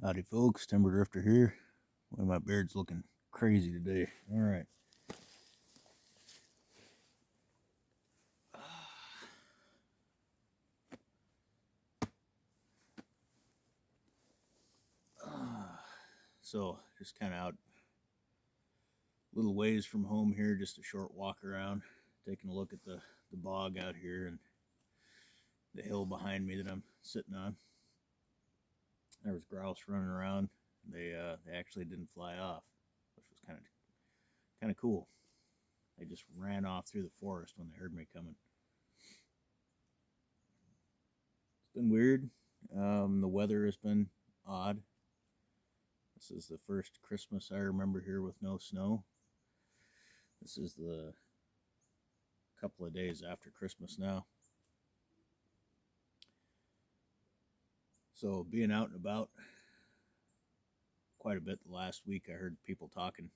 Howdy folks, Timber Drifter here. Boy, my beard's looking crazy today. Alright. So, just kind of out a little ways from home here, just a short walk around, taking a look at the bog out here and the hill behind me that I'm sitting on. There was grouse running around. They actually didn't fly off, which was kind of cool. They just ran off through the forest when they heard me coming. It's been weird. The weather has been odd. This is the first Christmas I remember here with no snow. This is the couple of days after Christmas now. So being out and about quite a bit the last week, I heard people talking.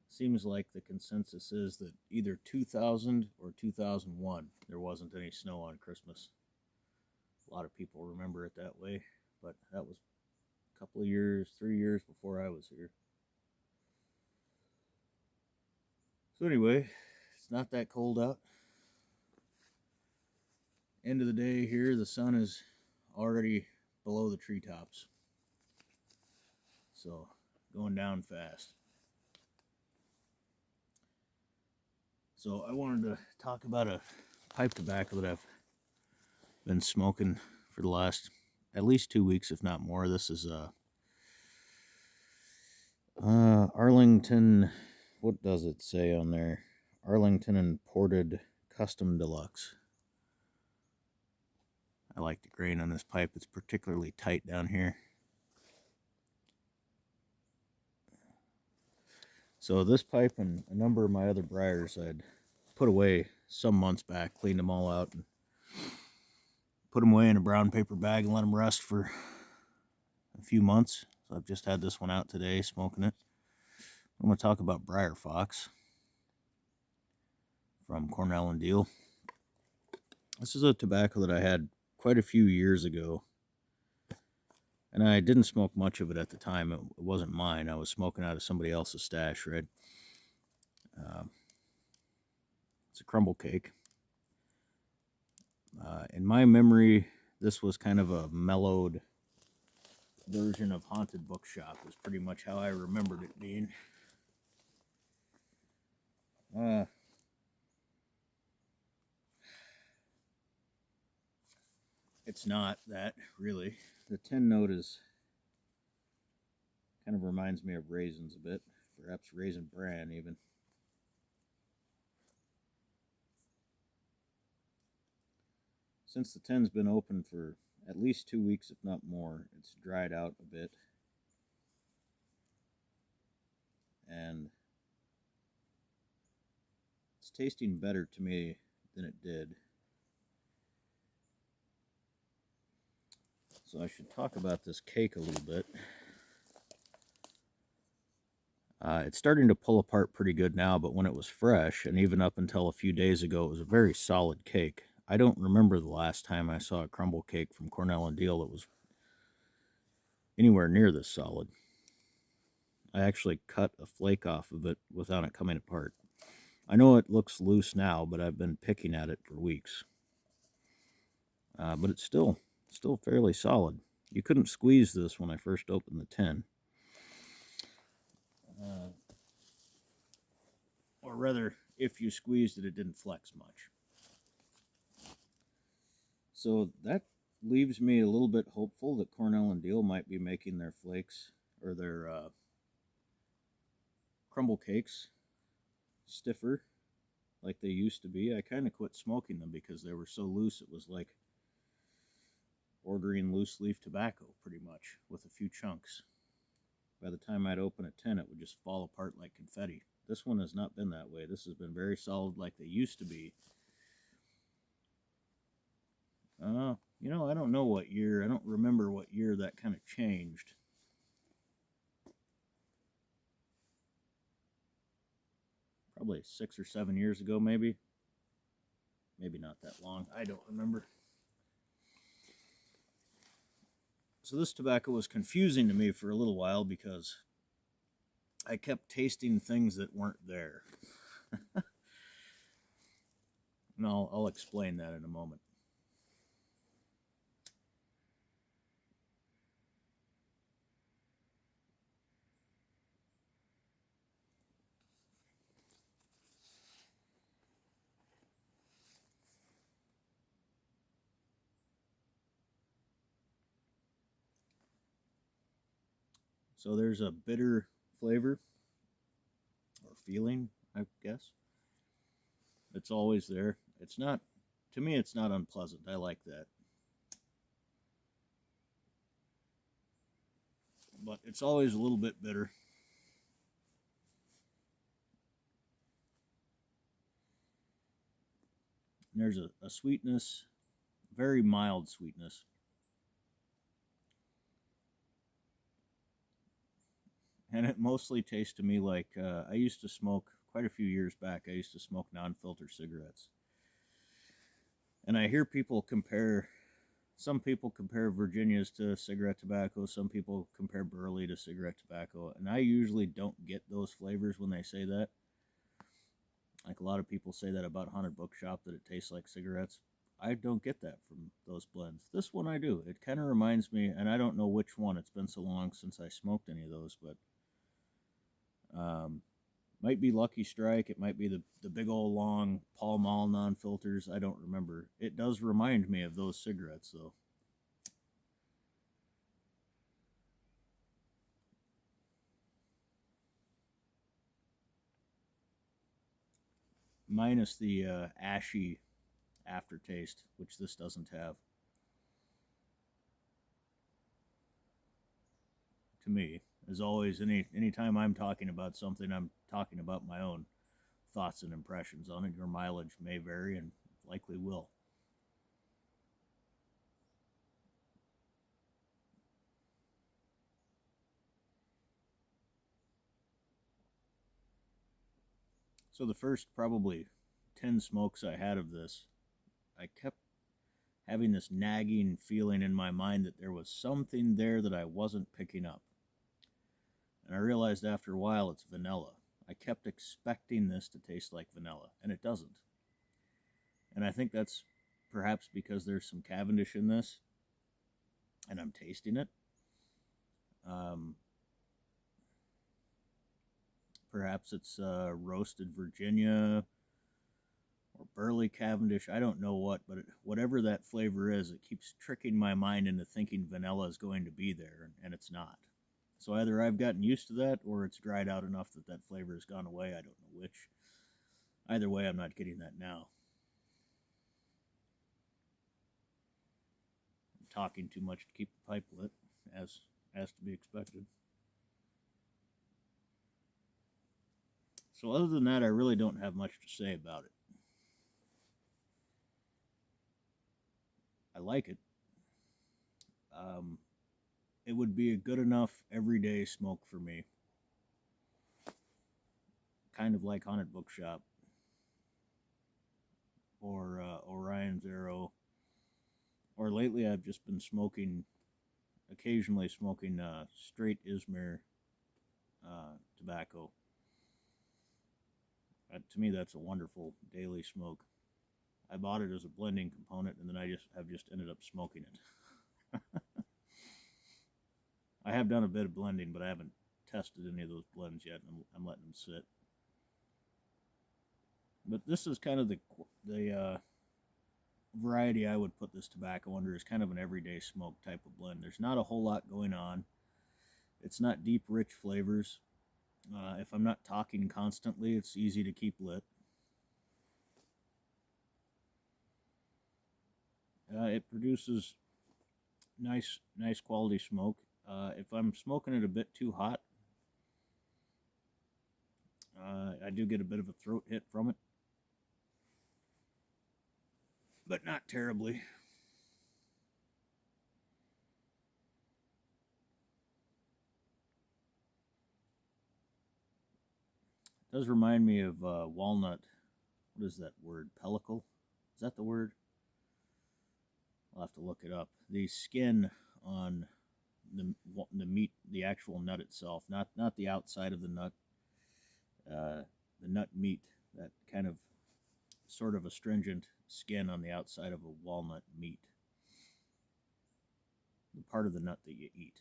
Seems like the consensus is that either 2000 or 2001, there wasn't any snow on Christmas. A lot of people remember it that way, but that was a couple of years, 3 years before I was here. So anyway, it's not that cold out. End of the day here, the sun is already below the treetops. So, going down fast. So, I wanted to talk about a pipe tobacco that I've been smoking for the last at least 2 weeks, if not more. This is Arlington, what does it say on there? Arlington Imported Custom Deluxe. I like the grain on this pipe. It's particularly tight down here. So this pipe and a number of my other briars I'd put away some months back, cleaned them all out, and put them away in a brown paper bag and let them rest for a few months. So I've just had this one out today, smoking it. I'm going to talk about Briar Fox from Cornell and Deal. This is a tobacco that I had quite a few years ago, and I didn't smoke much of it at the time. It wasn't mine. I was smoking out of somebody else's stash, right? It's a crumble cake. In my memory, this was kind of a mellowed version of Haunted Bookshop, is pretty much how I remembered it being. It's not that, really. The 10 note is kind of reminds me of raisins a bit, perhaps raisin bran even. Since the 10's been open for at least 2 weeks, if not more, it's dried out a bit. And it's tasting better to me than it did. So I should talk about this cake a little bit. It's starting to pull apart pretty good now, but when it was fresh, and even up until a few days ago, it was a very solid cake. I don't remember the last time I saw a crumble cake from Cornell and Deal that was anywhere near this solid. I actually cut a flake off of it without it coming apart. I know it looks loose now, but I've been picking at it for weeks. But it's still fairly solid. You couldn't squeeze this when I first opened the tin. Or rather, if you squeezed it, it didn't flex much. So that leaves me a little bit hopeful that Cornell and Deal might be making their flakes or their crumble cakes stiffer like they used to be. I kind of quit smoking them because they were so loose. It was like ordering loose leaf tobacco pretty much with a few chunks. By the time I'd open a tin, it would just fall apart like confetti. This one has not been that way. This has been very solid like they used to be. I don't know what year. I don't remember what year that kind of changed. Probably 6 or 7 years ago, maybe. Maybe not that long. I don't remember. So this tobacco was confusing to me for a little while because I kept tasting things that weren't there. And I'll explain that in a moment. So there's a bitter flavor or feeling, I guess. It's always there. It's not, to me, it's not unpleasant. I like that. But it's always a little bit bitter. And there's a sweetness, very mild sweetness. And it mostly tastes to me like I used to smoke quite a few years back. I used to smoke non-filter cigarettes. And I hear people compare, some people compare Virginias to cigarette tobacco, some people compare Burley to cigarette tobacco, and I usually don't get those flavors when they say that. Like a lot of people say that about Haunted Bookshop, that it tastes like cigarettes. I don't get that from those blends. This one I do. It kind of reminds me, and I don't know which one. It's been so long since I smoked any of those, but might be Lucky Strike. It might be the big old long Pall Mall non-filters. I don't remember. It does remind me of those cigarettes, though. Minus the ashy aftertaste, which this doesn't have. To me, as always, anytime I'm talking about something, I'm talking about my own thoughts and impressions on it. Your mileage may vary and likely will. So the first probably 10 smokes I had of this, I kept having this nagging feeling in my mind that there was something there that I wasn't picking up. And I realized after a while it's vanilla. I kept expecting this to taste like vanilla, and it doesn't. And I think that's perhaps because there's some Cavendish in this, and I'm tasting it. Um, Perhaps it's roasted Virginia or Burley Cavendish. I don't know what, but whatever that flavor is, it keeps tricking my mind into thinking vanilla is going to be there, and it's not. So either I've gotten used to that, or it's dried out enough that that flavor has gone away. I don't know which. Either way, I'm not getting that now. I'm talking too much to keep the pipe lit, as to be expected. So other than that, I really don't have much to say about it. I like it. Um, it would be a good enough everyday smoke for me. Kind of like Haunted Bookshop or Orion's Arrow. Or lately, I've just been smoking, occasionally smoking straight Izmir tobacco. To me, that's a wonderful daily smoke. I bought it as a blending component, and then I just have just ended up smoking it. I have done a bit of blending, but I haven't tested any of those blends yet. I'm letting them sit. But this is kind of the variety I would put this tobacco under, is kind of an everyday smoke type of blend. There's not a whole lot going on. It's not deep, rich flavors. If I'm not talking constantly, it's easy to keep lit. It produces nice quality smoke. If I'm smoking it a bit too hot, I do get a bit of a throat hit from it, but not terribly. It does remind me of walnut. What is that word? Pellicle? Is that the word? I'll have to look it up. The skin on the meat, the actual nut itself, not the outside of the nut, the nut meat, that kind of sort of astringent skin on the outside of a walnut meat, the part of the nut that you eat.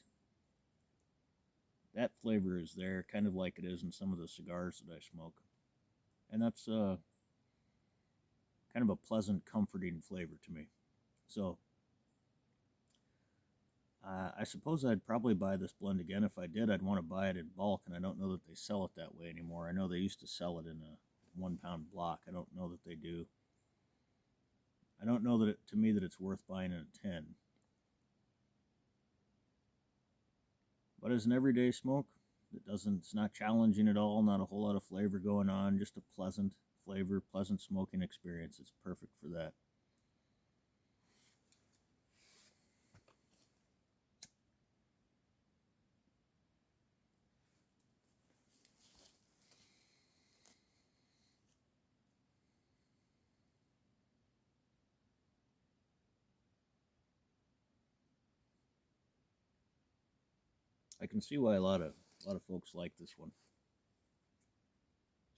That flavor is there, kind of like it is in some of the cigars that I smoke, and that's kind of a pleasant, comforting flavor to me. So I suppose I'd probably buy this blend again. If I did, I'd want to buy it in bulk, and I don't know that they sell it that way anymore. I know they used to sell it in a 1 pound block. I don't know that they do. I don't know that to me that it's worth buying in a tin. But as an everyday smoke, it's not challenging at all, not a whole lot of flavor going on, just a pleasant flavor, pleasant smoking experience. It's perfect for that. I can see why a lot of folks like this one.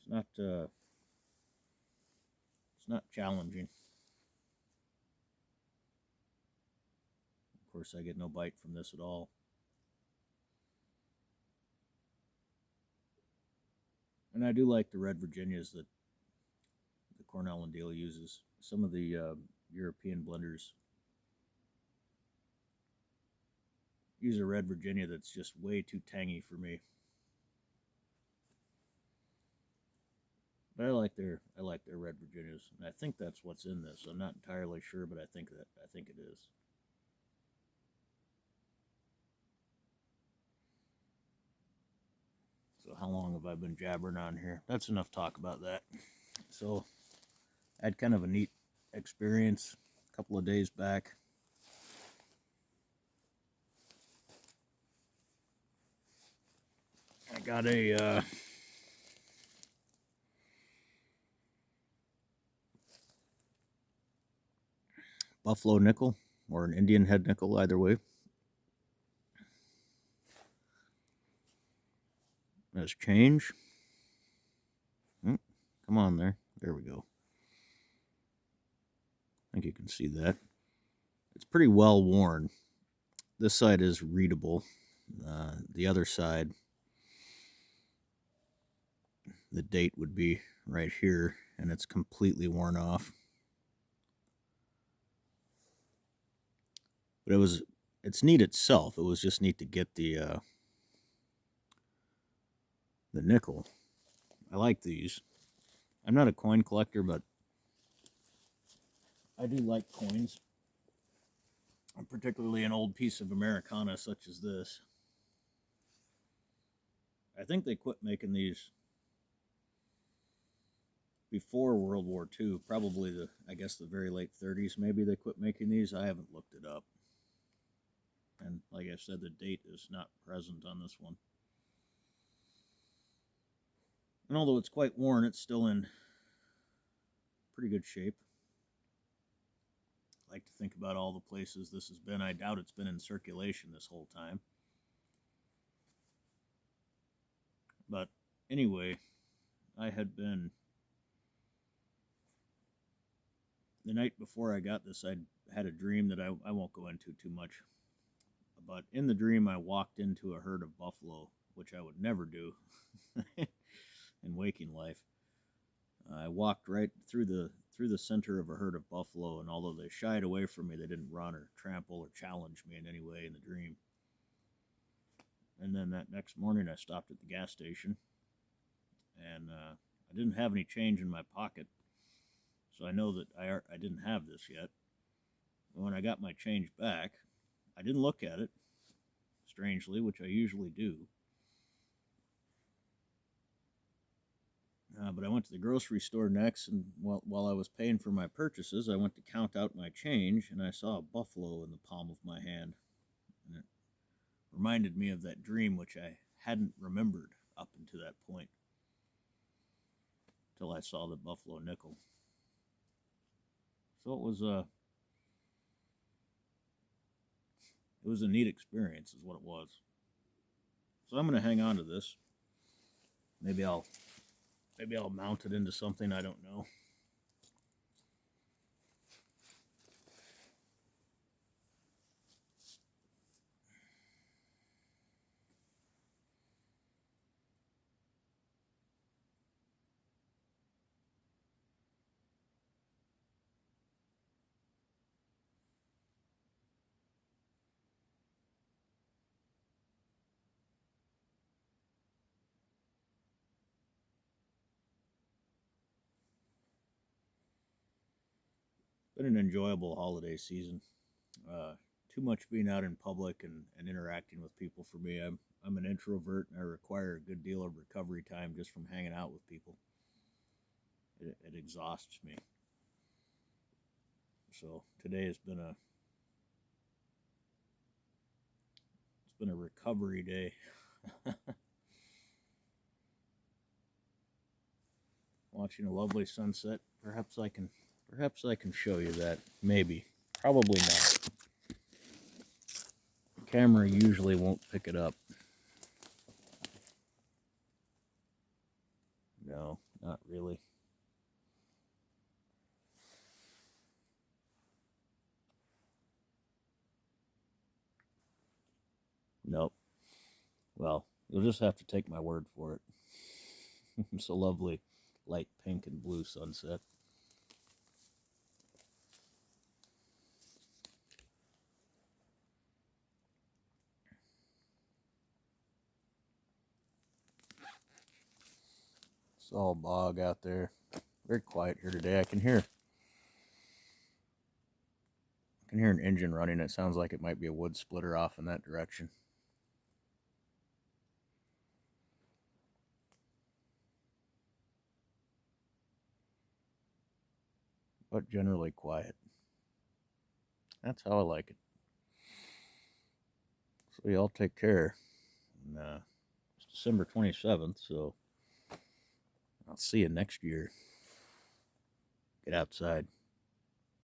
It's not challenging. Of course, I get no bite from this at all. And I do like the red Virginias that the Cornell and Deal uses. Some of the European blenders use a red Virginia that's just way too tangy for me. But I like their red Virginias, and I think that's what's in this. I'm not entirely sure, but I think it is. So how long have I been jabbering on here? That's enough talk about that. So I had kind of a neat experience a couple of days back. I got a buffalo nickel or an Indian head nickel, either way. There's change. Come on there. There we go. I think you can see that. It's pretty well worn. This side is readable. The other side, the date would be right here, and it's completely worn off. But it's neat itself. It was just neat to get the nickel. I like these. I'm not a coin collector, but I do like coins, particularly an old piece of Americana such as this. I think they quit making these before World War II, probably the very late 30s. Maybe they quit making these. I haven't looked it up. And like I said, the date is not present on this one. And although it's quite worn, it's still in pretty good shape. I like to think about all the places this has been. I doubt it's been in circulation this whole time. But anyway, I had been... The night before I got this, I had a dream that I won't go into too much. But in the dream, I walked into a herd of buffalo, which I would never do in waking life. I walked right through the center of a herd of buffalo, and although they shied away from me, they didn't run or trample or challenge me in any way in the dream. And then that next morning, I stopped at the gas station, and I didn't have any change in my pocket, so I know that I didn't have this yet. When I got my change back, I didn't look at it, strangely, which I usually do. But I went to the grocery store next, and while I was paying for my purchases, I went to count out my change, and I saw a buffalo in the palm of my hand. And it reminded me of that dream, which I hadn't remembered up until that point, till I saw the buffalo nickel. So it was It was a neat experience, is what it was. So I'm going to hang on to this. Maybe I'll mount it into something. I don't know. Been an enjoyable holiday season. Too much being out in public and interacting with people for me. I'm an introvert and I require a good deal of recovery time just from hanging out with people. It exhausts me. So today has been a recovery day. Watching a lovely sunset. Perhaps I can show you that. Maybe. Probably not. The camera usually won't pick it up. No, not really. Nope. Well, you'll just have to take my word for it. It's a lovely light pink and blue sunset. It's all bog out there. Very quiet here today. I can hear an engine running. It sounds like it might be a wood splitter off in that direction. But generally quiet. That's how I like it. So y'all take care. And, it's December 27th, so I'll see you next year. Get outside.